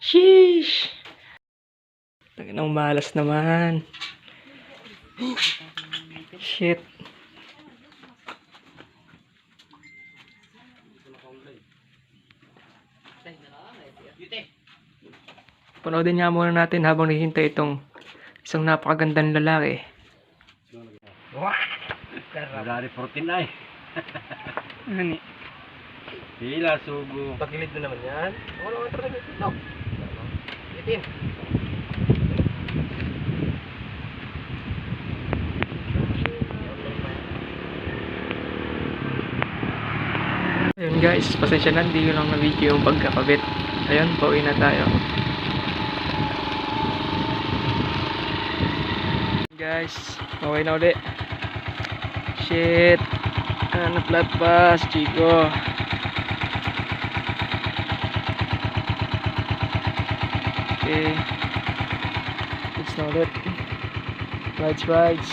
Sheesh! Taginang malas naman. Shit. Panoodin nga muna natin habang naghihintay itong isang napakagandang lalaki. Dari 49. Ano? Hila, sugo. Pagilid na naman yan. Wala ka talaga dito. Itin. Ayun guys, pasensya na, hindi ko lang na-video yung pagkakabit. Ayun, pauwi na tayo. Guys, pauwi na ulit. Shit. Naplat pa, Chico. Okay. It's na ulit. Rides.